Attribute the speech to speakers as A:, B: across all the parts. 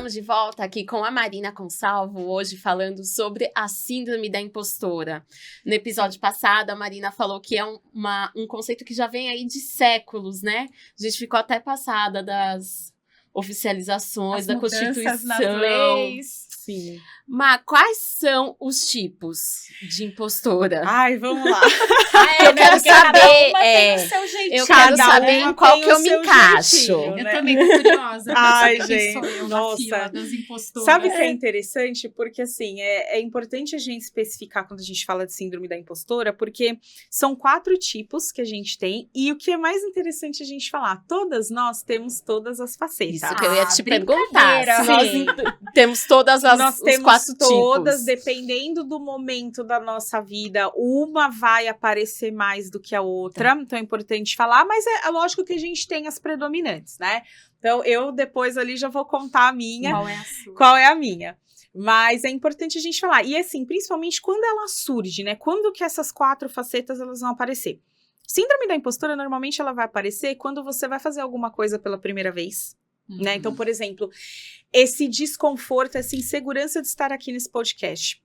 A: Estamos de volta aqui com a Marina Consalvo, hoje falando sobre a síndrome da impostora. No episódio passado, a Marina falou que é um conceito que já vem aí de séculos, né? A gente ficou até passada das oficializações, da Constituição.
B: Nas leis.
A: Sim. Mas quais são os tipos de impostora?
B: Ai, vamos lá.
A: Eu quero saber, eu quero saber em qual que eu me encaixo.
B: Jeitinho, né?
C: Eu também tô curiosa.
B: Ai,
C: pra saber quem
B: gente,
C: sou eu
B: nossa.
C: na fila das impostoras.
B: Sabe o que é interessante? Porque, assim, é importante a gente especificar quando a gente fala de síndrome da impostora, porque são 4 tipos que a gente tem, e o que é mais interessante a gente falar, todas nós temos todas as facetas.
A: Isso que eu ia te perguntar.
B: Sim.
A: Temos todas
B: Nós
A: os
B: temos
A: 4
B: todas,
A: tipos.
B: dependendo do momento da nossa vida, uma vai aparecer mais do que a outra, então é importante falar, mas é lógico que a gente tem as predominantes, né? Então, eu depois ali já vou contar a minha.
C: Qual é a sua?
B: Qual é a minha? Mas é importante a gente falar. E assim, principalmente quando ela surge, né? Quando que essas 4 facetas elas vão aparecer? Síndrome da impostora, normalmente ela vai aparecer quando você vai fazer alguma coisa pela primeira vez, né? Então, por exemplo, esse desconforto, essa insegurança de estar aqui nesse podcast.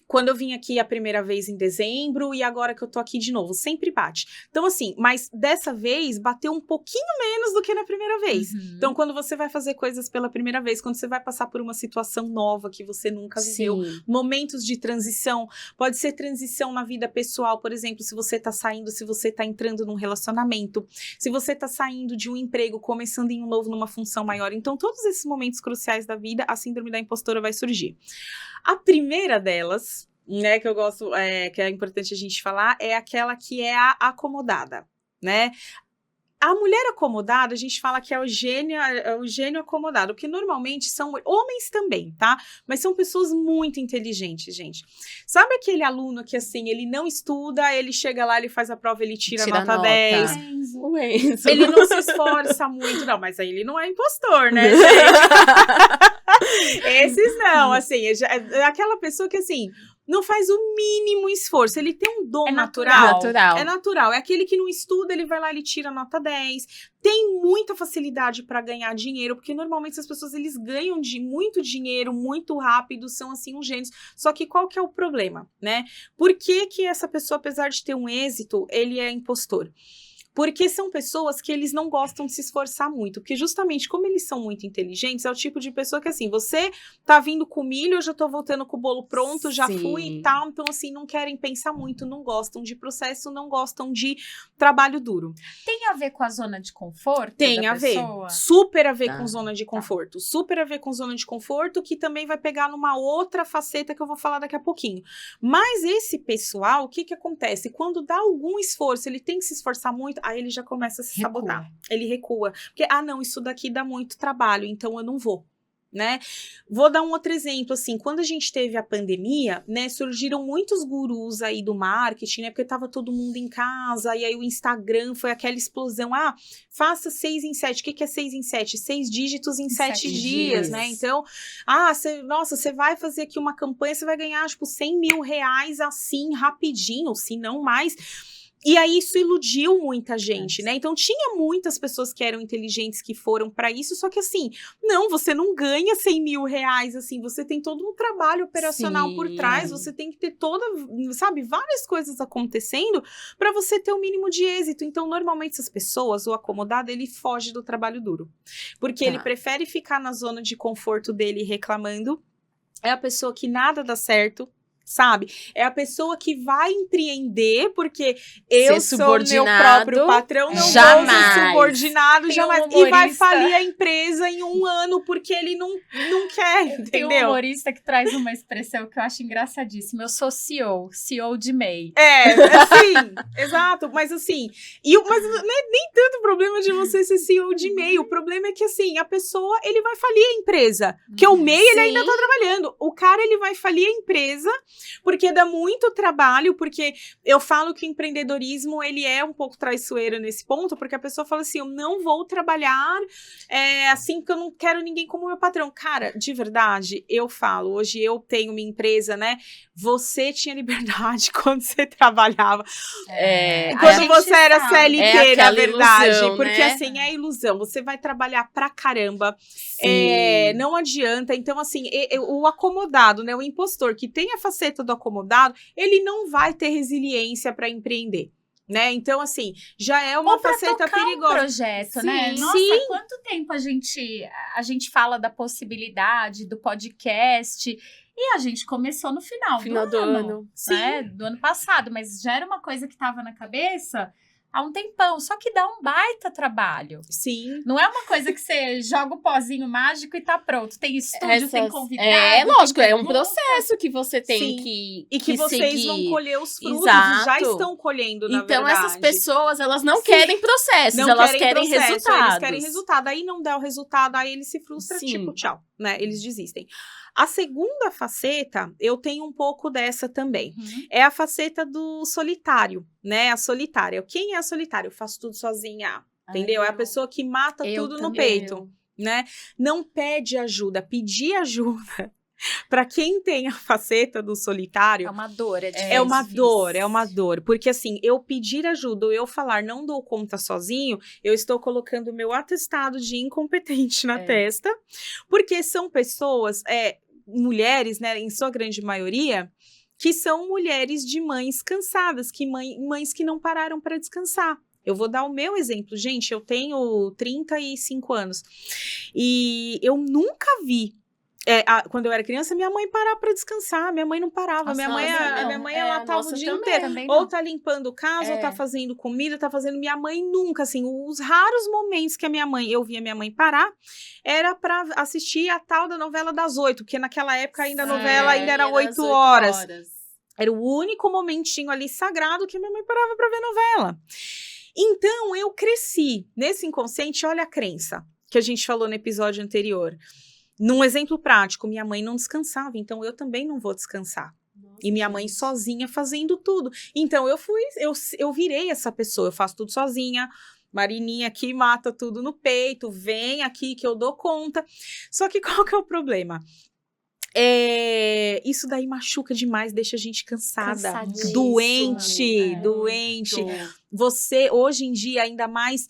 B: Quando eu vim aqui a primeira vez em dezembro e agora que eu tô aqui de novo, sempre bate. Então, assim, mas dessa vez bateu um pouquinho menos do que na primeira vez. Então, quando você vai fazer coisas pela primeira vez, quando você vai passar por uma situação nova que você nunca viveu, momentos de transição, pode ser transição na vida pessoal, por exemplo, se você tá saindo, se você tá entrando num relacionamento, se você tá saindo de um emprego, começando em um novo, numa função maior. Então, todos esses momentos cruciais da vida, a síndrome da impostora vai surgir. A primeira delas, né, que eu gosto, que é importante a gente falar, é aquela que é a acomodada, né? A mulher acomodada, a gente fala que é o gênio acomodado, que normalmente são homens também, tá? Mas são pessoas muito inteligentes, gente. Sabe aquele aluno que, assim, ele não estuda, ele chega lá, ele faz a prova, ele tira nota 10.
A: O Enzo.
B: Ele não se esforça muito, não, mas aí ele não é impostor, né, gente? Esses não, assim, é aquela pessoa que, assim, não faz o mínimo esforço, ele tem um dom natural. É natural, é aquele que não estuda, ele vai lá, ele tira nota 10, tem muita facilidade para ganhar dinheiro, porque normalmente essas pessoas, eles ganham muito dinheiro, muito rápido, são assim uns gênios, só que qual que é o problema, né? Por que que essa pessoa, apesar de ter um êxito, ele é impostor? Porque são pessoas que eles não gostam de se esforçar muito, porque justamente como eles são muito inteligentes, é o tipo de pessoa que assim, você tá vindo com milho, eu já tô voltando com o bolo pronto, já fui e tal, então assim, não querem pensar muito, não gostam de processo, não gostam de trabalho duro.
C: Tem a ver com a zona de conforto?
B: Tem a ver, super a ver com zona de conforto, super a ver com zona de conforto, que também vai pegar numa outra faceta que eu vou falar daqui a pouquinho. Mas esse pessoal, o que que acontece? Quando dá algum esforço, ele tem que se esforçar muito, aí ele já começa a se sabotar. Ele recua. Porque, não, isso daqui dá muito trabalho, então eu não vou, né? Vou dar um outro exemplo, assim, quando a gente teve a pandemia, né, surgiram muitos gurus aí do marketing, né, porque tava todo mundo em casa, e aí o Instagram foi aquela explosão, faça 6 em 7, o que que é 6 em 7? 6 dígitos em 7 dias, né, então, você vai fazer aqui uma campanha, você vai ganhar, tipo, 100 mil reais assim, rapidinho, se não mais. E aí isso iludiu muita gente, né? Então tinha muitas pessoas que eram inteligentes que foram pra isso, só que assim, não, você não ganha 100 mil reais, assim, você tem todo um trabalho operacional por trás, você tem que ter várias coisas acontecendo pra você ter o mínimo de êxito. Então, normalmente essas pessoas, o acomodado, ele foge do trabalho duro, porque ele prefere ficar na zona de conforto dele reclamando, é a pessoa que nada dá certo, sabe? É a pessoa que vai empreender, porque eu sou meu próprio patrão, não vou ser subordinado, jamais. E vai falir a empresa em 1 ano, porque ele não quer, entendeu?
C: Tem um humorista que traz uma expressão que eu acho engraçadíssima. Eu sou CEO de MEI.
B: Assim, exato, mas assim, mas não é nem tanto o problema de você ser CEO de MEI, o problema é que assim, a pessoa, ele vai falir a empresa, porque o MEI, ele ainda tá trabalhando, o cara, ele vai falir a empresa, porque dá muito trabalho, porque eu falo que o empreendedorismo, ele é um pouco traiçoeiro nesse ponto, porque a pessoa fala assim, eu não vou trabalhar assim, porque eu não quero ninguém como meu patrão. Cara, de verdade, eu falo, hoje eu tenho minha empresa, né, você tinha liberdade quando você trabalhava.
A: A
B: Quando
A: gente
B: você era
C: sabe.
B: CLT,
A: É aquela
B: na verdade.
A: ilusão,
B: Porque,
A: né?
B: assim, é ilusão. Você vai trabalhar pra caramba.
A: Sim.
B: Não adianta. Então, assim, o acomodado, né? O impostor que tem a faceta do acomodado, ele não vai ter resiliência pra empreender. Né? Então, assim, já é uma
C: Ou pra
B: faceta
C: tocar
B: perigosa.
C: um projeto, né?
A: Sim.
C: Nossa,
B: Sim.
C: quanto tempo a gente fala da possibilidade do podcast e a gente começou no final do ano.
A: Sim.
C: Né? Do ano passado, mas já era uma coisa que estava na cabeça há um tempão, só que dá um baita trabalho.
B: Sim.
C: Não é uma coisa que você joga o pozinho mágico e tá pronto. Tem estúdio, tem convidado.
A: Lógico,
C: tem
A: é um
C: pergunta.
A: processo que você tem
B: Sim.
A: que
B: E que vocês
A: seguir.
B: vão colher os frutos.
A: Exato.
B: E já estão colhendo, na
A: Então,
B: verdade.
A: essas pessoas, elas não
B: Sim.
A: querem processos,
B: Não
A: elas querem
B: processo,
A: resultados.
B: Eles querem resultado. Aí não dá o resultado, aí ele se frustra,
A: Sim.
B: tipo, tchau, né? Eles desistem. A segunda faceta, eu tenho um pouco dessa também.
C: Uhum.
B: É a faceta do solitário, né? A solitária. Quem é a solitária? Eu faço tudo sozinha, entendeu? É a pessoa que mata
C: Eu
B: tudo no
C: também.
B: peito, né? Não pede ajuda. Pedir ajuda, para quem tem a faceta do solitário,
C: É uma dor, é difícil.
B: é uma dor. Porque assim, eu pedir ajuda ou eu falar não dou conta sozinho, eu estou colocando o meu atestado de incompetente na testa, porque são pessoas, mulheres, né, em sua grande maioria, que são mulheres de mães cansadas, mães que não pararam para descansar. Eu vou dar o meu exemplo. Gente, eu tenho 35 anos e eu nunca vi quando eu era criança, minha mãe parava para descansar. Minha mãe não parava.
A: Nossa,
B: minha mãe ela tava o dia inteiro.
C: também
B: Ou
C: não.
B: tá limpando casa, ou tá
A: É.
B: fazendo comida, tá fazendo. Minha mãe nunca, assim, os raros momentos que eu via minha mãe parar, era para assistir a tal da novela das 8, porque naquela época ainda a novela ainda era 8 horas. Era o único momentinho ali sagrado que minha mãe parava para ver novela. Então, eu cresci nesse inconsciente, olha a crença que a gente falou no episódio anterior. Num exemplo prático, minha mãe não descansava, então eu também não vou descansar.
A: Nossa,
B: E minha mãe sozinha fazendo tudo. Então eu virei essa pessoa, eu faço tudo sozinha. Marininha aqui mata tudo no peito, vem aqui que eu dou conta. Só que qual que é o problema? Isso daí machuca demais, deixa a gente cansada,
C: Cansadíssimo.
B: doente. Você, hoje em dia, ainda mais,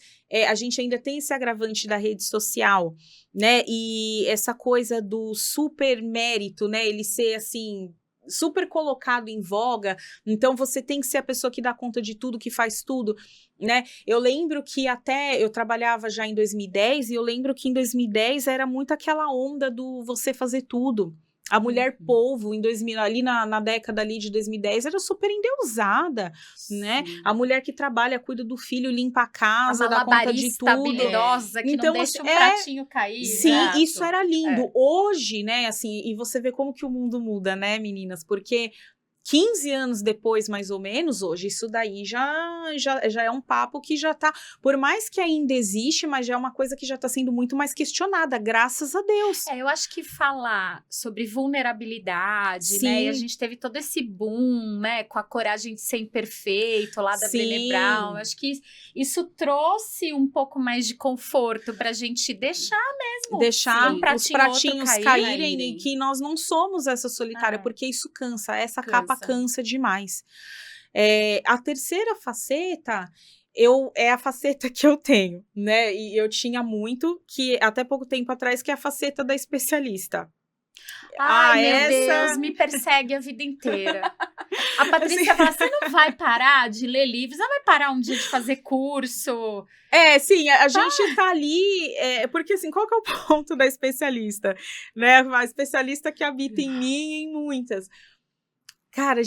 B: a gente ainda tem esse agravante da rede social, né? E essa coisa do super mérito, né? Ele ser, assim, super colocado em voga. Então, você tem que ser a pessoa que dá conta de tudo, que faz tudo, né? Eu lembro que eu trabalhava já em 2010, e eu lembro que em 2010 era muito aquela onda do você fazer tudo. A mulher polvo, ali na década ali de 2010, era super endeusada, né? A mulher que trabalha, cuida do filho, limpa a casa, dá conta de tudo.
C: Habilidosa, que
B: Então,
C: não deixa um pratinho cair.
B: Sim,
C: exato.
B: isso era lindo. Hoje, né, assim, e você vê como que o mundo muda, né, meninas? Porque 15 anos depois, mais ou menos, hoje, isso daí já é um papo que já tá, por mais que ainda existe, mas já é uma coisa que já tá sendo muito mais questionada, graças a Deus.
C: Eu acho que falar sobre vulnerabilidade,
B: Sim.
C: né? E a gente teve todo esse boom, né? Com a coragem de ser imperfeito lá da
B: Sim.
C: Brené Brown. Eu acho que isso trouxe um pouco mais de conforto pra gente deixar mesmo.
B: Deixar
C: um
B: os
C: pratinho,
B: pratinhos
C: outro
B: caírem e que nós não somos essa solitária, porque isso cansa, essa capa cansa demais. A terceira faceta é a faceta que eu tenho, né? E eu tinha muito, que até pouco tempo atrás, que é a faceta da especialista.
C: Ai, meu
B: essa...
C: Deus, me persegue a vida inteira. A Patrícia fala, você não vai parar de ler livros? Você não vai parar um dia de fazer curso?
B: Sim, a gente tá ali, porque assim, qual que é o ponto da especialista? Né? A especialista que habita em mim e em muitas. Cara,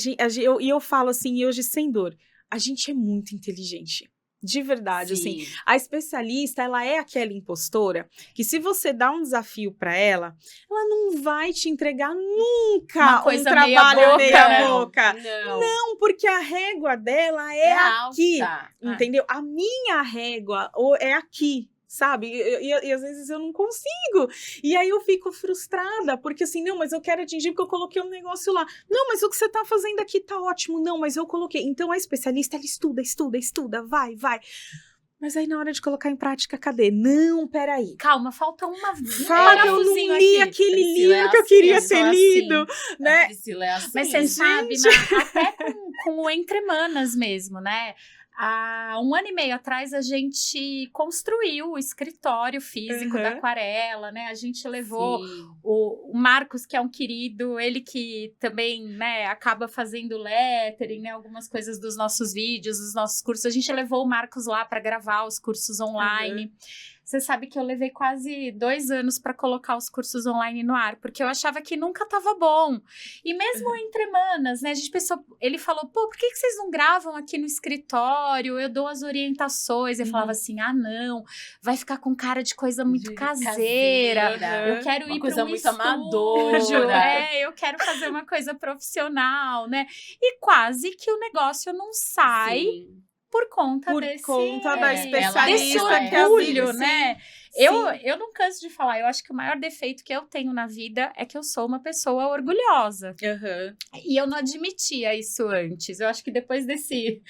B: eu falo assim, e hoje sem dor, a gente é muito inteligente. De verdade, assim. A especialista, ela é aquela impostora que se você dá um desafio para ela não vai te entregar nunca um trabalho meia boca. Não, porque a régua dela é aqui, entendeu? A minha régua é aqui. Sabe? E às vezes eu não consigo. E aí eu fico frustrada, porque assim, não, mas eu quero atingir porque eu coloquei um negócio lá. Não, mas o que você tá fazendo aqui tá ótimo. Não, mas eu coloquei. Então a especialista, ela estuda, vai. Mas aí na hora de colocar em prática, cadê? Não, peraí.
C: Calma, falta um
B: eu não li aquele livro que eu queria ter lido, né?
A: Priscila é assim.
C: Mas você sabe, até com o Entre Manas mesmo, né? Há 1 ano e meio atrás, a gente construiu o escritório físico da Aquarela, né? A gente levou o Marcos, que é um querido, ele que também, né, acaba fazendo lettering, né? Algumas coisas dos nossos vídeos, dos nossos cursos. A gente levou o Marcos lá para gravar os cursos online. Você sabe que eu levei quase 2 anos para colocar os cursos online no ar, porque eu achava que nunca estava bom. E mesmo Entre Manas, né? A gente pensou, ele falou, pô, por que vocês não gravam aqui no escritório? Eu dou as orientações. Eu falava assim, não, vai ficar com cara de coisa muito caseira. Eu quero ir para um
A: muito
C: estúdio.
A: amadora.
C: Eu quero fazer uma coisa profissional, né? E quase que o negócio não sai. Por conta da
B: especialista
C: desse orgulho, né? Eu não canso de falar, eu acho que o maior defeito que eu tenho na vida é que eu sou uma pessoa orgulhosa. E eu não admitia isso antes. Eu acho que depois desse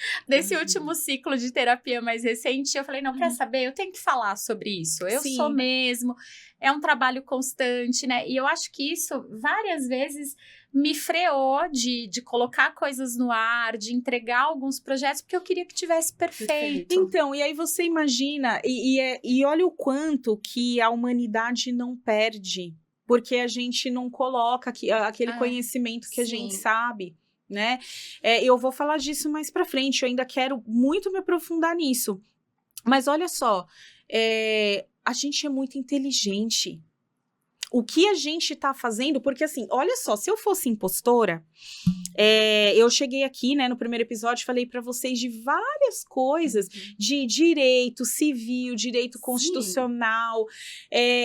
C: último ciclo de terapia mais recente, eu falei, não, quer saber? Eu tenho que falar sobre isso. Eu sou mesmo. É um trabalho constante, né? E eu acho que isso, várias vezes, me freou de colocar coisas no ar, de entregar alguns projetos, porque eu queria que tivesse perfeito.
B: Então, e aí você imagina, e olha o quanto que a humanidade não perde, porque a gente não coloca aquele conhecimento que a gente sabe, né? Eu vou falar disso mais pra frente, eu ainda quero muito me aprofundar nisso. Mas olha só, a gente é muito inteligente. O que a gente tá fazendo, porque assim, olha só, se eu fosse impostora, eu cheguei aqui, né, no primeiro episódio, falei pra vocês de várias coisas, de direito civil, direito constitucional.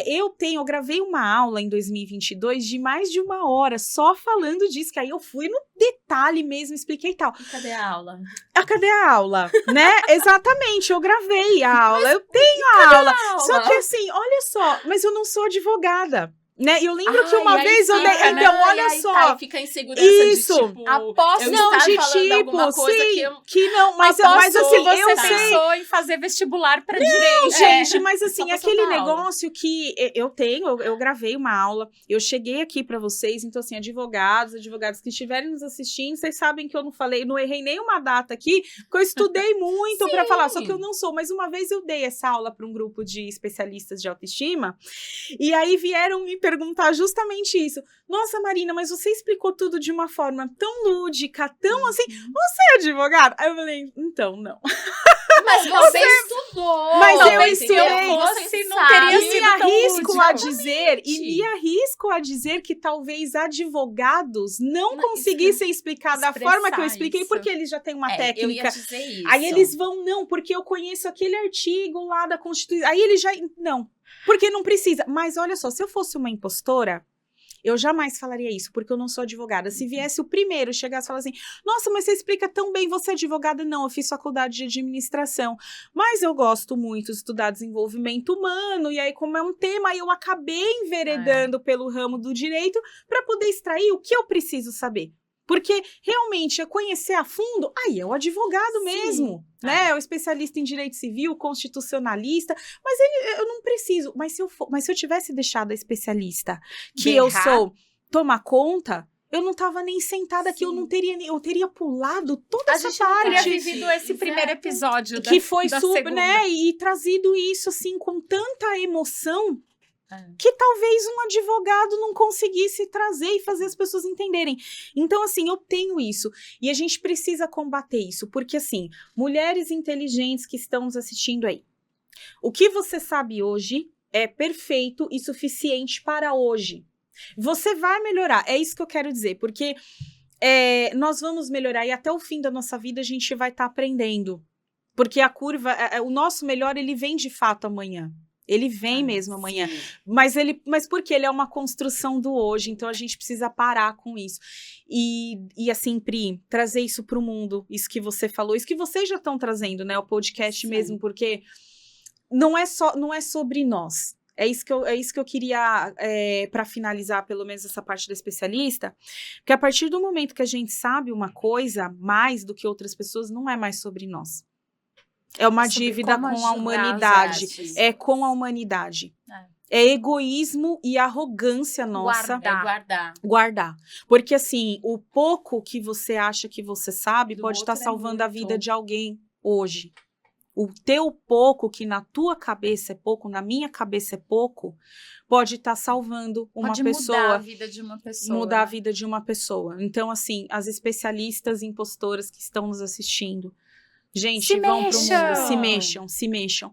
B: Eu gravei uma aula em 2022 de mais de 1 hora, só falando disso, que aí eu fui no detalhe mesmo, expliquei e tal.
A: E cadê a aula?
B: Cadê a aula, né? Exatamente, eu gravei a aula, eu tenho a aula. Só que assim, olha só, mas eu não sou advogada. Né? Eu lembro que uma vez eu dei. Então, olha só.
A: Fica em segurança de tipo.
C: Aposto
B: que não, mas assim,
C: você pensou em fazer vestibular para direito.
B: Gente, mas assim, aquele negócio que eu gravei uma aula, eu cheguei aqui para vocês, então assim, advogados que estiverem nos assistindo, vocês sabem que eu não errei nenhuma data aqui, porque eu estudei muito para falar, só que eu não sou. Mas uma vez eu dei essa aula para um grupo de especialistas de autoestima, e aí vieram me perguntar justamente isso. Nossa, Marina, mas você explicou tudo de uma forma tão lúdica, tão assim, você é advogada? Aí eu falei, então, não.
A: Mas você estudou.
B: Mas
A: não,
B: eu estudei.
C: Você não teria sido
B: me arrisco a dizer que talvez advogados não conseguissem explicar da forma que eu expliquei, isso. Porque eles já têm uma técnica.
A: Eu ia dizer isso.
B: Aí eles vão, não, porque eu conheço aquele artigo lá da Constituição. Aí eles já, não. Porque não precisa. Mas olha só, se eu fosse uma impostora, eu jamais falaria isso, porque eu não sou advogada. Se viesse o primeiro, chegasse e falasse assim, nossa, mas você explica tão bem, você é advogada? Não, eu fiz faculdade de administração, mas eu gosto muito de estudar desenvolvimento humano, e aí como é um tema, aí eu acabei enveredando pelo ramo do direito para poder extrair o que eu preciso saber. Porque, realmente, eu conhecer a fundo, aí é o advogado mesmo, né? É o especialista em direito civil, constitucionalista, mas eu não preciso. Mas se eu tivesse deixado a especialista que eu sou tomar conta, eu não tava nem sentada aqui, eu teria pulado toda essa parte.
C: A gente teria vivido esse primeiro episódio
B: que foi
C: super,
B: né? E trazido isso, assim, com tanta emoção, que talvez um advogado não conseguisse trazer e fazer as pessoas entenderem. Então, assim, eu tenho isso. E a gente precisa combater isso. Porque, assim, mulheres inteligentes que estão nos assistindo aí, o que você sabe hoje é perfeito e suficiente para hoje. Você vai melhorar. É isso que eu quero dizer. Porque nós vamos melhorar e até o fim da nossa vida a gente vai estar aprendendo. Porque a curva, o nosso melhor, ele vem de fato amanhã. Ele vem mesmo amanhã, mas porque ele é uma construção do hoje, então a gente precisa parar com isso. E assim, Pri, trazer isso para o mundo, isso que você falou, isso que vocês já estão trazendo, né, o podcast mesmo, porque não é sobre nós. É isso que eu queria, para finalizar, pelo menos, essa parte da especialista, porque a partir do momento que a gente sabe uma coisa mais do que outras pessoas, não é mais sobre nós. É uma
C: sobre
B: dívida
C: como
B: com a
C: ajudar
B: humanidade.
C: os outros.
B: É com a humanidade. É egoísmo e arrogância nossa. Guardar. Porque assim, o pouco que você acha que você sabe pode estar salvando a vida de alguém hoje. O teu pouco, que na tua cabeça é pouco, na minha cabeça é pouco, pode estar salvando uma pessoa.
C: Pode mudar a vida de uma pessoa.
B: Mudar a vida de uma pessoa. Então, assim, as especialistas impostoras que estão nos assistindo, gente, vão pro mundo, se mexam.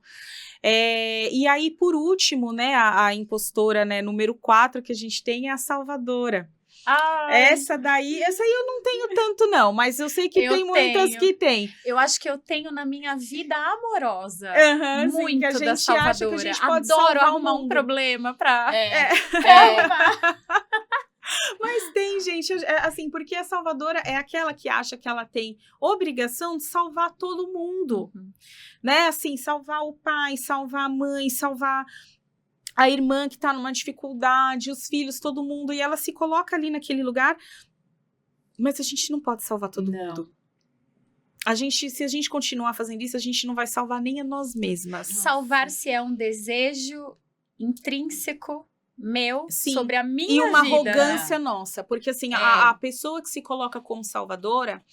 B: E aí, por último, né, a impostora, né, número 4 que a gente tem é a salvadora. Essa aí eu não tenho tanto não, mas eu sei que tem muitas que tem.
C: Eu acho que eu tenho na minha vida amorosa muito
B: sim, que a gente
C: da salvadora.
B: acha que a gente pode
C: adoro arrumar um problema pra...
B: Mas tem, gente, assim, porque a salvadora é aquela que acha que ela tem obrigação de salvar todo mundo, né? Assim, salvar o pai, salvar a mãe, salvar a irmã que tá numa dificuldade, os filhos, todo mundo, e ela se coloca ali naquele lugar, mas a gente não pode salvar todo mundo. Se a gente continuar fazendo isso, a gente não vai salvar nem a nós mesmas.
C: Salvar-se é um desejo intrínseco meu sobre a minha vida.
B: E uma arrogância nossa, porque assim, a pessoa que se coloca como salvadora,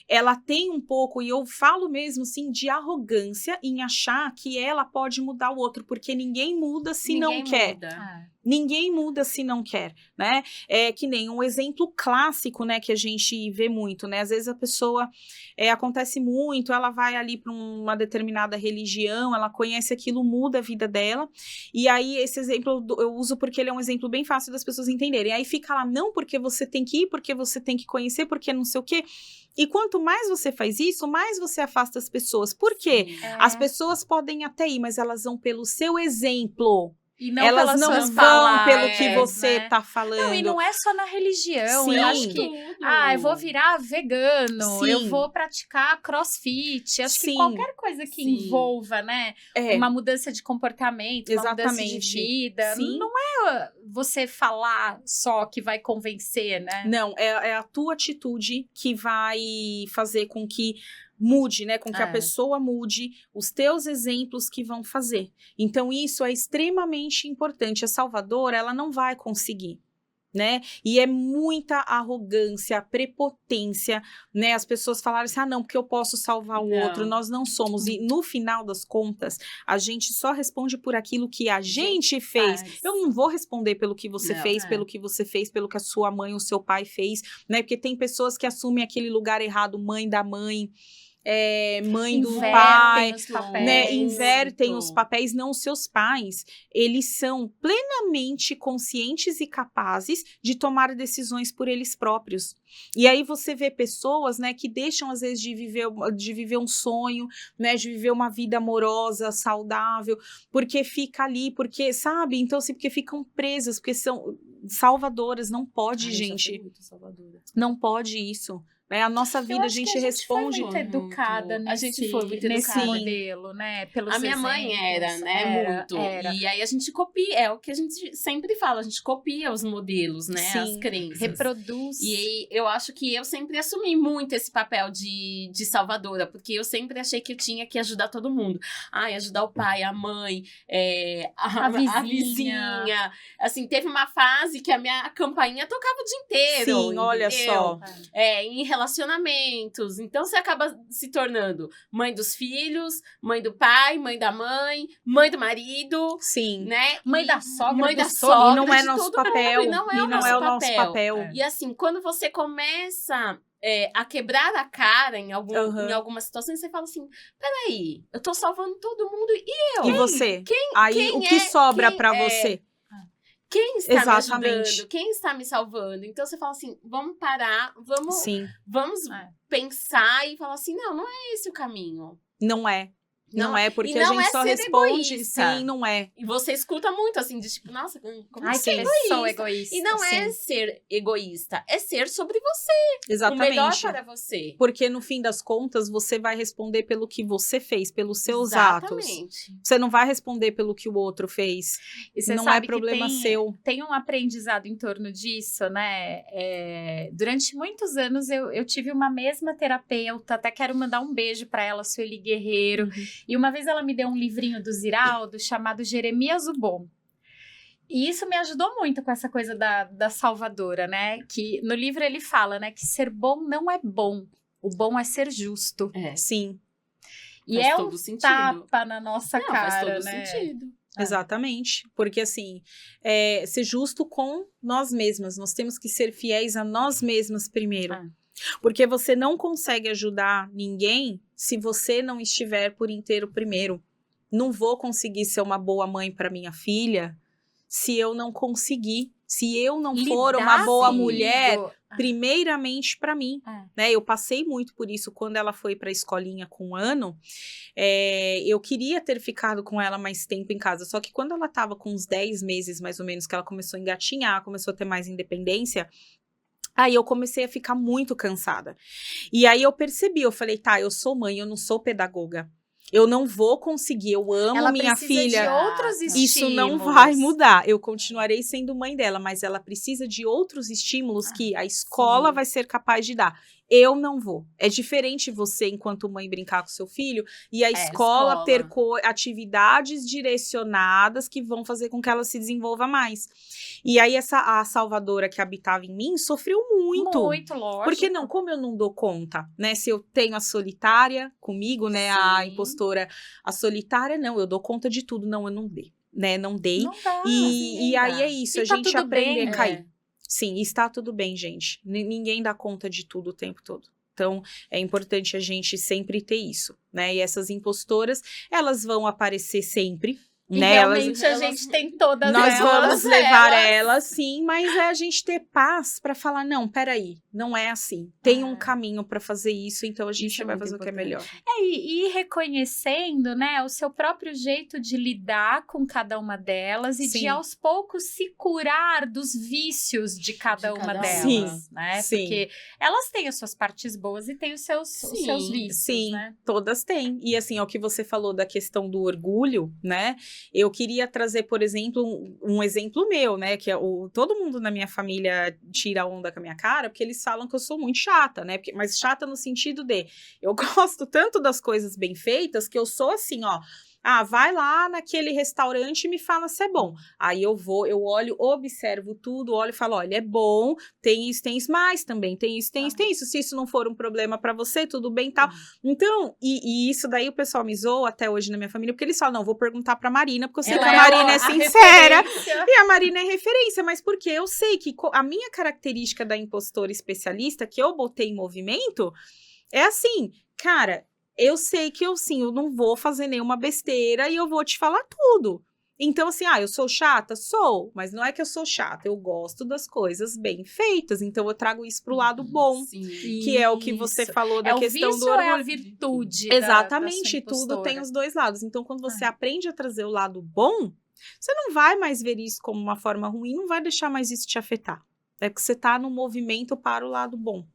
B: ela tem um pouco, e eu falo mesmo assim, de arrogância em achar que ela pode mudar o outro, porque ninguém muda se não quer. Ninguém muda se não quer, né? É que nem um exemplo clássico, né, que a gente vê muito, né? Às vezes a pessoa, acontece muito, ela vai ali para uma determinada religião, ela conhece aquilo, muda a vida dela, e aí esse exemplo eu uso porque ele é um exemplo bem fácil das pessoas entenderem. Aí fica lá, não, porque você tem que ir, porque você tem que conhecer, porque não sei o quê. E quanto mais você faz isso, mais você afasta as pessoas. Por quê? As pessoas podem até ir, mas elas vão pelo seu exemplo.
C: E não
B: elas não vão pelo que você tá falando.
C: Não, e não é só na religião. Eu acho que, eu vou virar vegano, eu vou praticar crossfit. Acho que qualquer coisa que envolva, né, uma mudança de comportamento, uma mudança de vida. Não é você falar só que vai convencer, né?
B: Não, é a tua atitude que vai fazer com que mude, né? Com que a pessoa mude, os teus exemplos que vão fazer. Então, isso é extremamente importante. A salvadora, ela não vai conseguir, né? E é muita arrogância, prepotência, né? As pessoas falaram assim, não, porque eu posso salvar o outro. Nós não somos. E no final das contas, a gente só responde por aquilo que a gente fez. Eu não vou responder pelo que você fez, pelo que você fez, pelo que a sua mãe ou seu pai fez, né? Porque tem pessoas que assumem aquele lugar errado, mãe da mãe, mãe do pai, né? Invertem os papéis. Não, os seus pais, eles são plenamente conscientes e capazes de tomar decisões por eles próprios. E aí você vê pessoas, né, que deixam às vezes de viver um sonho, né, de viver uma vida amorosa, saudável, porque fica ali, porque, sabe? Então, assim, porque ficam presas, porque são salvadoras. Não pode, gente. Não pode isso. A nossa vida, a gente responde.
C: Foi muito educada
A: a gente foi muito educada.
C: Modelo, né? Pelos
A: a minha mãe era, né? Muito. E aí a gente copia, é o que a gente sempre fala, a gente copia os modelos, né? As crenças.
C: Reproduz.
A: E eu acho que eu sempre assumi muito esse papel de salvadora, porque eu sempre achei que eu tinha que ajudar todo mundo. Ajudar o pai, a mãe, a vizinha. Assim, teve uma fase que a minha campainha tocava o dia inteiro.
B: Sim, olha só.
A: Em relacionamentos. Então, você acaba se tornando mãe dos filhos, mãe do pai, mãe da mãe, mãe do marido.
B: Sim.
A: Né?
C: Mãe da sogra.
B: Mãe da sogra. E não é nosso papel.
A: E não é o nosso papel. E assim, quando você começa a quebrar a cara em algumas situações, você fala assim, peraí, eu tô salvando todo mundo e eu?
B: E você? Aí, o que sobra pra você?
A: Quem está me ajudando? Quem está me salvando? Então, você fala assim, vamos parar, vamos pensar e falar assim, não é esse o caminho.
B: Não é. Não é, porque a gente só responde,
A: egoísta.
B: Sim, não é.
A: E você escuta muito, assim, de tipo, nossa, como
C: assim egoísta?
A: E não é ser egoísta, é ser sobre você.
B: Exatamente.
A: O melhor para você.
B: Porque, no fim das contas, você vai responder pelo que você fez, pelos seus atos. Você não vai responder pelo que o outro fez.
C: E você
B: não
C: sabe
B: é problema seu.
C: Tem um aprendizado em torno disso, né? Durante muitos anos, eu tive uma mesma terapeuta, até quero mandar um beijo para ela, Sueli Guerreiro. E uma vez ela me deu um livrinho do Ziraldo chamado Jeremias o Bom. E isso me ajudou muito com essa coisa da salvadora, né? Que no livro ele fala, né? Que ser bom não é bom. O bom é ser justo.
B: Sim.
C: E é um tapa na nossa cara,
A: faz todo
C: né?
A: sentido.
B: Exatamente, porque assim, ser justo com nós mesmas, nós temos que ser fiéis a nós mesmas primeiro, porque você não consegue ajudar ninguém se você não estiver por inteiro primeiro. Não vou conseguir ser uma boa mãe para minha filha se eu não conseguir, se eu não for uma boa mulher, primeiramente para mim, né? Eu passei muito por isso quando ela foi para a escolinha com 1 ano. Eu queria ter ficado com ela mais tempo em casa, só que quando ela estava com uns 10 meses, mais ou menos, que ela começou a engatinhar, começou a ter mais independência, aí eu comecei a ficar muito cansada. E aí eu percebi, eu falei, tá, eu sou mãe, eu não sou pedagoga. Eu não vou conseguir, eu amo minha filha.
C: De outros estímulos.
B: Isso não vai mudar. Eu continuarei sendo mãe dela, mas ela precisa de outros estímulos que a escola vai ser capaz de dar. Eu não vou. É diferente você, enquanto mãe, brincar com seu filho e a escola ter atividades direcionadas que vão fazer com que ela se desenvolva mais. E aí a salvadora que habitava em mim sofreu muito.
C: Muito, lógico.
B: Porque não, como eu não dou conta, né? Se eu tenho a solitária comigo, né? A impostora, a solitária, não, eu dou conta de tudo. Não, eu não dei, né? Não dei.
C: Não dá,
B: e aí é isso, a gente aprende a cair.
A: É.
B: Sim, está tudo bem, gente. Ninguém dá conta de tudo o tempo todo. Então, é importante a gente sempre ter isso, né? E essas impostoras, elas vão aparecer sempre,
C: e
B: né?
C: realmente a gente tem todas
B: nós
C: elas.
B: Nós vamos levar elas, sim, mas é a gente ter paz para falar, não, peraí, não é assim. Tem um caminho para fazer isso, então a gente vai fazer o que é melhor.
C: E reconhecendo, né, o seu próprio jeito de lidar com cada uma delas e de aos poucos se curar dos vícios de cada uma delas, né?
B: Sim.
C: Porque elas têm as suas partes boas e têm os seus vícios,
B: sim,
C: né?
B: Todas têm. E assim, é o que você falou da questão do orgulho, né? Eu queria trazer, por exemplo, um exemplo meu, né? Que é todo mundo na minha família tira onda com a minha cara, porque eles falam que eu sou muito chata, né? Mas chata no sentido de, eu gosto tanto das coisas bem feitas que eu sou assim, ó. Vai lá naquele restaurante e me fala se é bom. Aí eu vou, eu olho, observo tudo, olho e falo, olha, é bom, tem isso, mas também tem isso, tem isso. Se isso não for um problema pra você, tudo bem, tal. Então, e isso daí o pessoal me zoa até hoje na minha família, porque eles falam, não, vou perguntar pra Marina, porque eu sei que a Marina é sincera. E a Marina é referência, mas porque eu sei que a minha característica da impostora especialista, que eu botei em movimento, é assim, cara, eu sei que eu não vou fazer nenhuma besteira e eu vou te falar tudo. Então, assim, eu sou chata? Sou, mas não é que eu sou chata, eu gosto das coisas bem feitas, então eu trago isso pro lado bom, que é o que você falou da questão do orgulho.
C: É a virtude.
B: Exatamente, tudo tem os dois lados. Então, quando você aprende a trazer o lado bom, você não vai mais ver isso como uma forma ruim, não vai deixar mais isso te afetar. É porque você tá no movimento para o lado bom.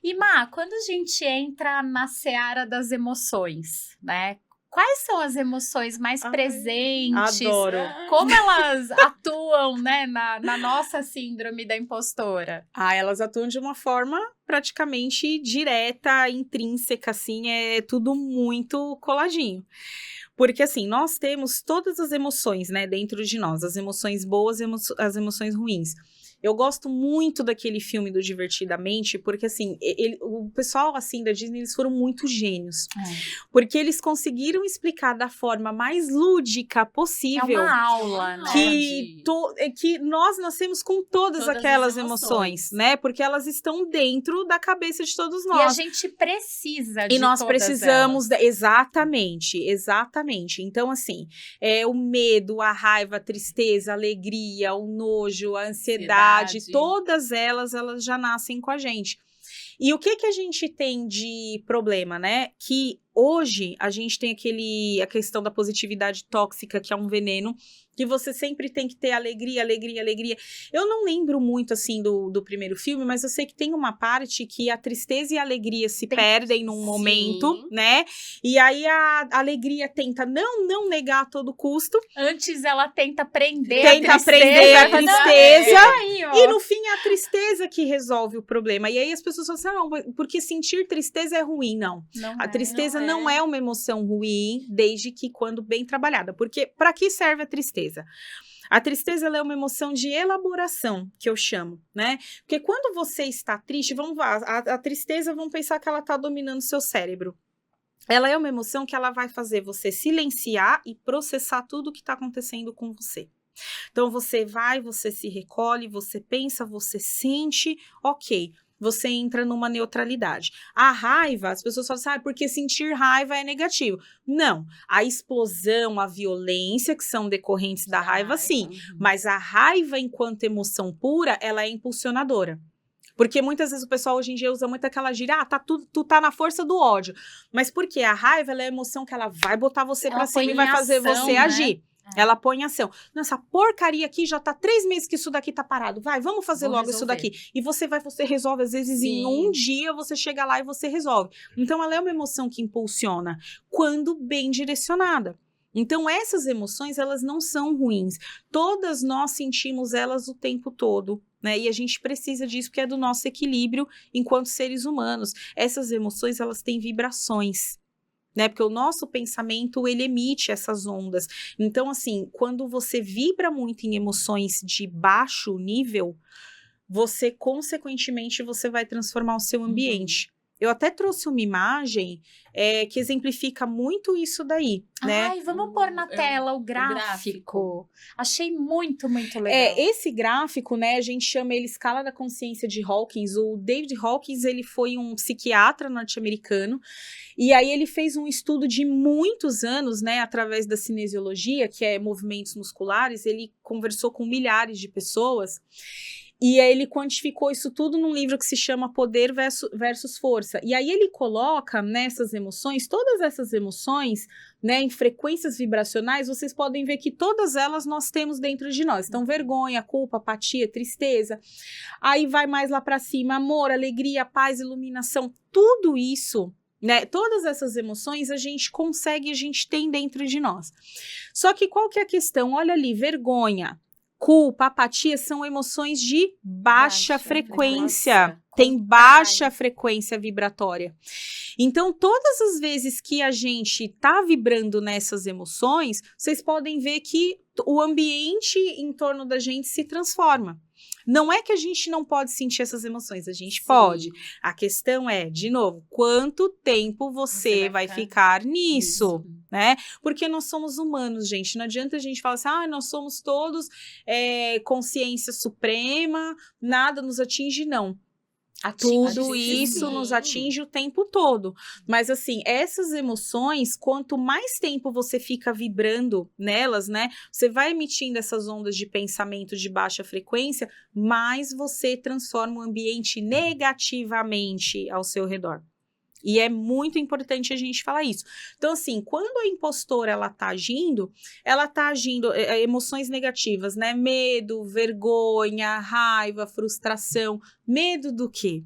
C: E Má, quando a gente entra na seara das emoções, né? Quais são as emoções mais presentes?
B: Adoro.
C: Como elas atuam, né, na nossa síndrome da impostora?
B: Elas atuam de uma forma praticamente direta, intrínseca, assim, é tudo muito coladinho. Porque, assim, nós temos todas as emoções, né, dentro de nós, as emoções boas e as emoções ruins. Eu gosto muito daquele filme do Divertidamente, porque, assim, o pessoal, assim, da Disney, eles foram muito gênios. Porque eles conseguiram explicar da forma mais lúdica possível.
C: É uma aula, né?
B: Que nós nascemos com todas aquelas emoções, né? Porque elas estão dentro da cabeça de todos nós.
C: E a gente precisa de
B: E nós
C: todas
B: precisamos...
C: elas.
B: Exatamente. Então, assim, o medo, a raiva, a tristeza, a alegria, o nojo, a ansiedade, todas elas já nascem com a gente. E o que a gente tem de problema, né? Que hoje a gente tem a questão da positividade tóxica, que é um veneno, que você sempre tem que ter alegria. Eu não lembro muito, assim, do primeiro filme, mas eu sei que tem uma parte que a tristeza e a alegria se perdem num momento, né? E aí a alegria tenta não negar a todo custo.
C: Antes ela tenta prender
B: a tristeza. E no fim é a tristeza que resolve o problema. E aí as pessoas falam assim, não, porque sentir tristeza é ruim. Não. A tristeza não é uma emoção ruim, desde que quando bem trabalhada. Porque para que serve a tristeza? A tristeza ela é uma emoção de elaboração, que eu chamo, né? Porque quando você está triste, vamos lá, a tristeza, vamos pensar que ela está dominando o seu cérebro. Ela é uma emoção que ela vai fazer você silenciar e processar tudo o que está acontecendo com você. Então, você vai, você se recolhe, você pensa, você sente, ok. Você entra numa neutralidade. A raiva, as pessoas falam assim, porque sentir raiva é negativo. Não, a explosão, a violência que são decorrentes da raiva, sim. Mas a raiva enquanto emoção pura, ela é impulsionadora. Porque muitas vezes o pessoal hoje em dia usa muito aquela gíria, tu tá na força do ódio. Mas por quê? A raiva, ela é a emoção que ela vai botar você pra cima e vai fazer você agir. Ela põe em ação. Nossa, porcaria aqui já tá 3 meses que isso daqui tá parado. Vai, vamos fazer logo isso daqui. E você resolve. Às vezes, em um dia, você chega lá e você resolve. Então, ela é uma emoção que impulsiona quando bem direcionada. Então, essas emoções, elas não são ruins. Todas nós sentimos elas o tempo todo, né? E a gente precisa disso porque é do nosso equilíbrio enquanto seres humanos. Essas emoções, elas têm vibrações. Né? Porque o nosso pensamento, ele emite essas ondas. Então, assim, quando você vibra muito em emoções de baixo nível, você, consequentemente, você vai transformar o seu ambiente. Eu até trouxe uma imagem que exemplifica muito isso daí, né?
C: Ai, vamos pôr na tela o gráfico. Achei muito, muito legal.
B: Esse gráfico, né, a gente chama ele escala da consciência de Hawkins. O David Hawkins, ele foi um psiquiatra norte-americano, e aí ele fez um estudo de muitos anos, né, através da cinesiologia, que é movimentos musculares. Ele conversou com milhares de pessoas, e aí ele quantificou isso tudo num livro que se chama Poder versus Força. E aí ele coloca nessas emoções, todas essas emoções, né, em frequências vibracionais, vocês podem ver que todas elas nós temos dentro de nós. Então, vergonha, culpa, apatia, tristeza. Aí vai mais lá para cima, amor, alegria, paz, iluminação, tudo isso, né, todas essas emoções a gente consegue, a gente tem dentro de nós. Só que qual que é a questão? Olha ali, vergonha, culpa, apatia são emoções de baixa frequência. Tem baixa frequência vibratória. Então, todas as vezes que a gente tá vibrando nessas emoções, vocês podem ver que o ambiente em torno da gente se transforma. Não é que a gente não pode sentir essas emoções, a gente pode. A questão é, de novo, quanto tempo você vai ficar nisso, né? Porque nós somos humanos, gente. Não adianta a gente falar assim, nós somos todos consciência suprema, nada nos atinge, não. Tudo isso nos atinge o tempo todo. Mas assim, essas emoções, quanto mais tempo você fica vibrando nelas, né? Você vai emitindo essas ondas de pensamento de baixa frequência, mais você transforma o ambiente negativamente ao seu redor. E é muito importante a gente falar isso. Então, assim, quando a impostora, ela tá agindo emoções negativas, né? Medo, vergonha, raiva, frustração. Medo do quê?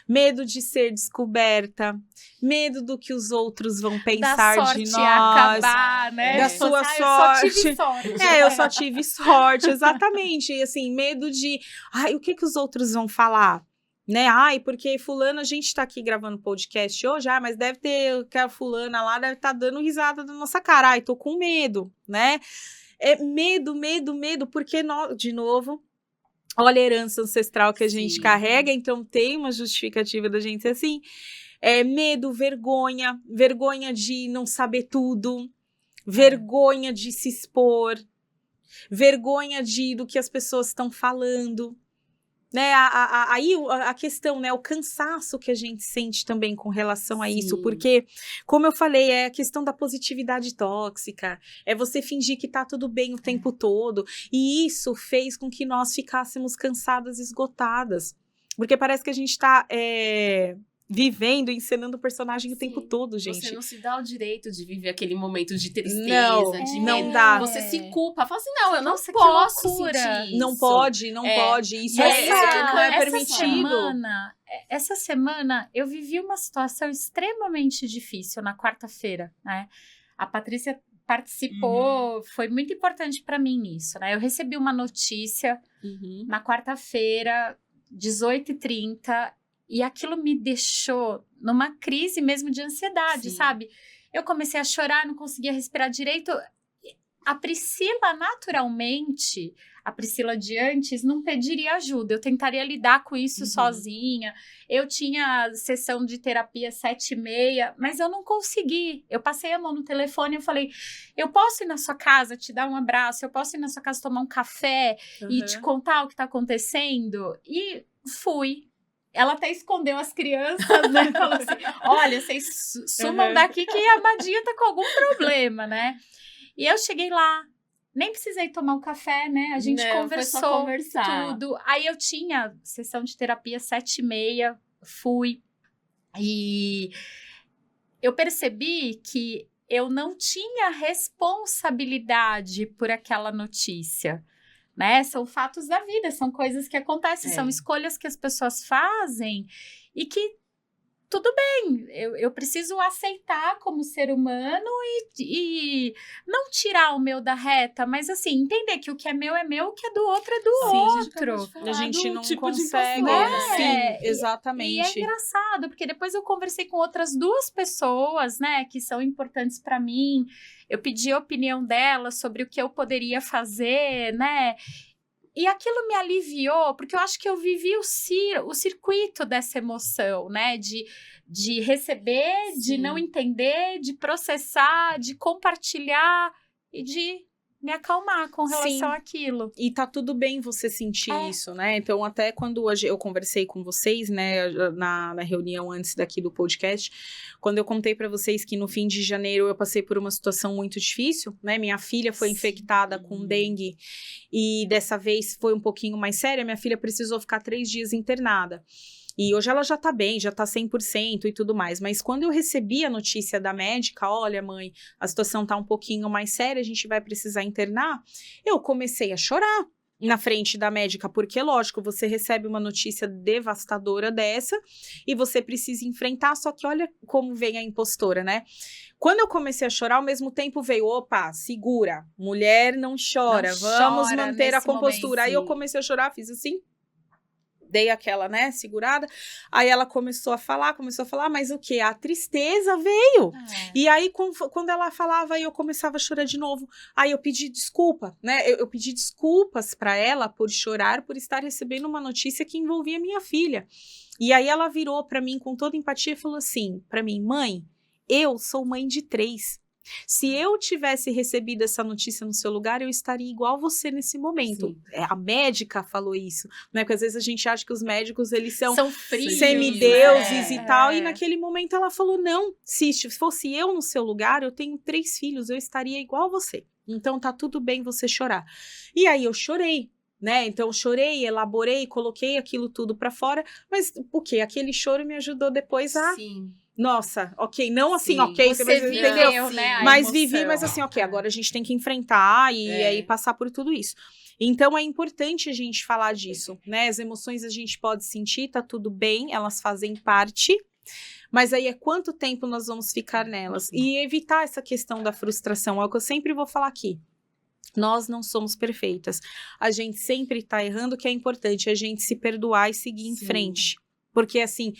B: Medo de ser descoberta, medo do que os outros vão pensar de nós.
C: Acabar, né?
B: Da sua sorte.
C: Eu só tive sorte.
B: Eu só tive sorte, exatamente. E assim, medo de, o que os outros vão falar? Né? Porque fulana, a gente tá aqui gravando podcast hoje, mas deve ter, que a fulana lá deve estar dando risada da nossa cara, tô com medo, né? Medo, porque nós, de novo, olha a herança ancestral que a gente carrega, então tem uma justificativa da gente ser assim. Medo, vergonha de não saber tudo, vergonha de se expor, vergonha do que as pessoas estão falando. Né, aí a questão, né, o cansaço que a gente sente também com relação a isso, porque, como eu falei, é a questão da positividade tóxica, é você fingir que tá tudo bem o tempo todo, e isso fez com que nós ficássemos cansadas, esgotadas, porque parece que a gente tá vivendo, encenando o personagem o tempo todo, gente.
A: Você não se dá o direito de viver aquele momento de tristeza, de
B: não
A: medo.
B: dá.
A: Você se culpa, fala assim, eu não posso sentir isso.
B: Não pode, isso não é permitido.
C: Essa semana, eu vivi uma situação extremamente difícil na quarta-feira, né? A Patrícia participou, foi muito importante para mim nisso, né? Eu recebi uma notícia na quarta-feira, 18h30, E aquilo me deixou numa crise mesmo de ansiedade, sabe? Eu comecei a chorar, não conseguia respirar direito. A Priscila, naturalmente, a Priscila de antes, não pediria ajuda. Eu tentaria lidar com isso sozinha. Eu tinha sessão de terapia 7h30, mas eu não consegui. Eu passei a mão no telefone e falei, eu posso ir na sua casa te dar um abraço? Eu posso ir na sua casa tomar um café e te contar o que está acontecendo? E fui. Ela até escondeu as crianças, né? Falou assim, olha, vocês sumam daqui que a Badinha tá com algum problema, né? E eu cheguei lá, nem precisei tomar um café, né? A gente conversou,
A: foi só conversar.
C: Tudo. Aí eu tinha sessão de terapia 7h30, fui. E eu percebi que eu não tinha responsabilidade por aquela notícia. Né? São fatos da vida, são coisas que acontecem, são escolhas que as pessoas fazem e que tudo bem, eu preciso aceitar como ser humano e não tirar o meu da reta, mas assim, entender que o que é meu, o que é do outro é do outro.
B: A gente não
A: tipo
B: consegue, sim, exatamente.
C: E é engraçado, porque depois eu conversei com outras 2 pessoas, né, que são importantes para mim, eu pedi a opinião delas sobre o que eu poderia fazer, né, e aquilo me aliviou, porque eu acho que eu vivi o circuito dessa emoção, né? De receber, de não entender, de processar, de compartilhar e de me acalmar com relação àquilo.
B: E tá tudo bem você sentir isso, né? Então, até quando eu conversei com vocês, né, na reunião antes daqui do podcast, quando eu contei pra vocês que no fim de janeiro eu passei por uma situação muito difícil, né? Minha filha foi infectada com dengue e dessa vez foi um pouquinho mais séria. Minha filha precisou ficar 3 dias internada. E hoje ela já tá bem, já tá 100% e tudo mais. Mas quando eu recebi a notícia da médica, olha, mãe, a situação tá um pouquinho mais séria, a gente vai precisar internar, eu comecei a chorar na frente da médica, porque, lógico, você recebe uma notícia devastadora dessa e você precisa enfrentar, só que olha como vem a impostora, né? Quando eu comecei a chorar, ao mesmo tempo veio, opa, segura, mulher não chora, vamos manter a compostura. Aí eu comecei a chorar, fiz assim, dei aquela, né, segurada, aí ela começou a falar, mas o quê? A tristeza veio, e aí quando ela falava, aí eu começava a chorar de novo, aí eu pedi desculpa, né, eu pedi desculpas pra ela por chorar, por estar recebendo uma notícia que envolvia minha filha, e aí ela virou pra mim com toda empatia e falou assim, pra mim, mãe, eu sou mãe de 3, se eu tivesse recebido essa notícia no seu lugar, eu estaria igual você nesse momento. A médica falou isso, né? Porque às vezes a gente acha que os médicos, eles são
C: frios,
B: semideuses e tal. E naquele momento ela falou, não, se fosse eu no seu lugar, eu tenho 3 filhos, eu estaria igual você. Então tá tudo bem você chorar. E aí eu chorei. Né? Então eu chorei, elaborei, coloquei aquilo tudo pra fora, mas o quê? Aquele choro me ajudou depois a...
A: Sim.
B: Nossa, ok, não assim,
A: Sim.
B: ok,
C: você
B: entendeu?
C: Né,
B: mas vivi, mas assim, ok, agora a gente tem que enfrentar e aí passar por tudo isso. Então é importante a gente falar disso, né? As emoções a gente pode sentir, tá tudo bem, elas fazem parte, mas aí é quanto tempo nós vamos ficar nelas e evitar essa questão da frustração, é o que eu sempre vou falar aqui. Nós não somos perfeitas, a gente sempre tá errando, o que é importante é a gente se perdoar e seguir em frente. Porque, assim,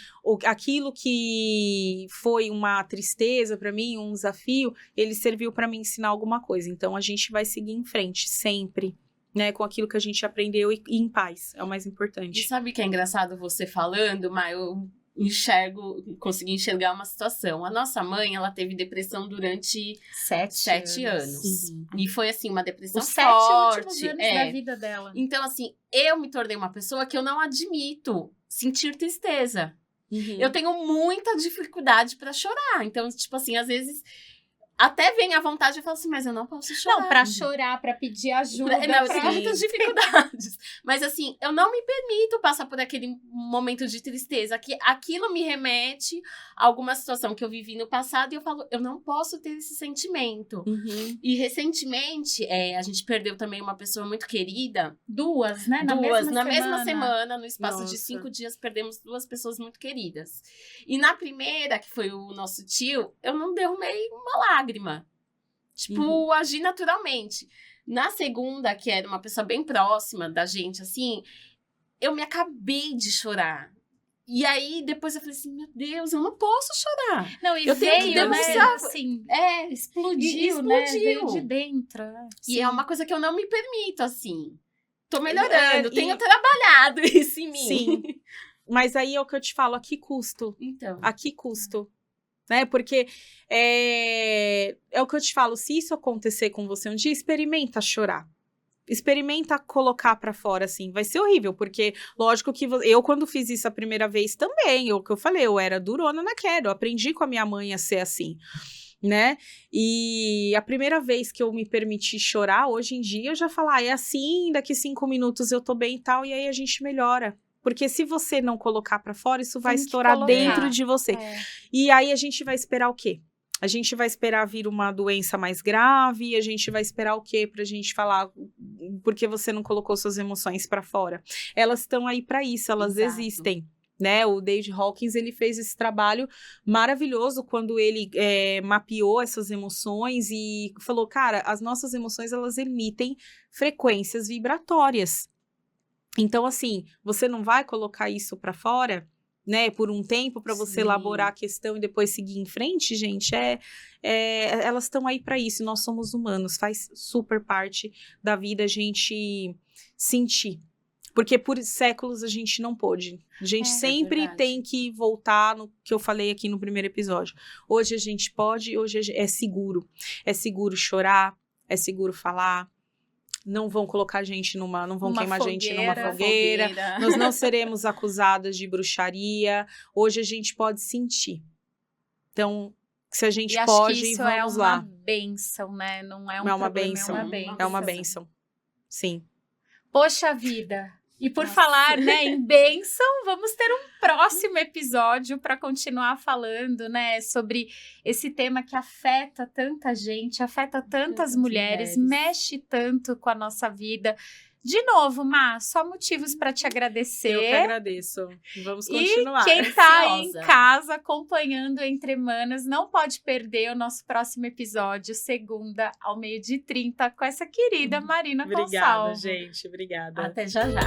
B: aquilo que foi uma tristeza para mim, um desafio, ele serviu para me ensinar alguma coisa. Então, a gente vai seguir em frente, sempre, né? Com aquilo que a gente aprendeu e em paz. É o mais importante.
A: E sabe o que é engraçado você falando, Mai? Eu consegui enxergar uma situação. A nossa mãe, ela teve depressão durante 7 anos. E foi, assim, uma depressão
C: Os
A: forte.
C: 7 últimos anos da vida dela.
A: Então, assim, eu me tornei uma pessoa que eu não admito sentir tristeza. Eu tenho muita dificuldade pra chorar. Então, tipo assim, às vezes até vem a vontade e falo assim, mas eu não posso chorar.
C: Não, pra chorar, pra pedir ajuda.
A: Não, eu tenho muitas dificuldades. Mas assim, eu não me permito passar por aquele momento de tristeza. Que aquilo me remete a alguma situação que eu vivi no passado e eu falo, eu não posso ter esse sentimento. E recentemente, a gente perdeu também uma pessoa muito querida.
C: 2, né?
A: Na mesma semana, no espaço de 5 dias, perdemos 2 pessoas muito queridas. E na primeira, que foi o nosso tio, eu não derrubei uma lágrima. Tipo, agi naturalmente. Na segunda, que era uma pessoa bem próxima da gente, assim, eu me acabei de chorar. E aí, depois eu falei assim, meu Deus, eu não posso chorar.
C: Não, e
A: Eu tenho que
C: veio,
A: demonstrar.
C: né? Assim,
A: Explodiu,
C: né? Veio de dentro.
A: E é uma coisa que eu não me permito, assim. Tô melhorando,
B: É,
A: tenho trabalhado isso em mim.
B: Sim. Mas aí é o que eu te falo, a que custo?
A: Então.
B: A que custo? Né? Porque é o que eu te falo, se isso acontecer com você um dia, experimenta chorar. Experimenta colocar pra fora, assim. Vai ser horrível, porque lógico que eu, quando fiz isso a primeira vez também, o que eu falei, eu era durona na queda, eu aprendi com a minha mãe a ser assim, né? E a primeira vez que eu me permiti chorar, hoje em dia, eu já falo, é assim, daqui 5 minutos eu tô bem e tal, e aí a gente melhora. Porque se você não colocar pra fora, isso vai estourar dentro de você. E aí a gente vai esperar o quê? A gente vai esperar vir uma doença mais grave, a gente vai esperar o quê pra gente falar porque você não colocou suas emoções pra fora? Elas estão aí pra isso, elas existem. Né, o David Hawkins, ele fez esse trabalho maravilhoso quando ele mapeou essas emoções e falou, cara, as nossas emoções, elas emitem frequências vibratórias. Então, assim, você não vai colocar isso pra fora, né, por um tempo para você elaborar a questão e depois seguir em frente, gente, elas estão aí para isso, nós somos humanos, faz super parte da vida a gente sentir, porque por séculos a gente não pôde, a gente sempre tem que voltar no que eu falei aqui no primeiro episódio, hoje a gente pode, hoje é seguro chorar, é seguro falar, não vão colocar a gente não vão queimar a gente numa fogueira, nós não seremos acusadas de bruxaria, hoje a gente pode sentir. Então, se a gente pode, vamos lá.
C: É uma bênção, né? Não é
B: uma bênção.
C: É uma
B: bênção. Sim.
C: Poxa vida! E por falar, né, em bênção, vamos ter um próximo episódio para continuar falando, né, sobre esse tema que afeta tanta gente, afeta tantas mulheres, mexe tanto com a nossa vida. De novo, Má, só motivos para te agradecer. Eu
B: que agradeço. Vamos continuar.
C: E quem tá aí em casa acompanhando Entre Manas, não pode perder o nosso próximo episódio, segunda ao 12h30, com essa querida Marina Gonçalves.
B: Obrigada, gente. Obrigada.
A: Até já já.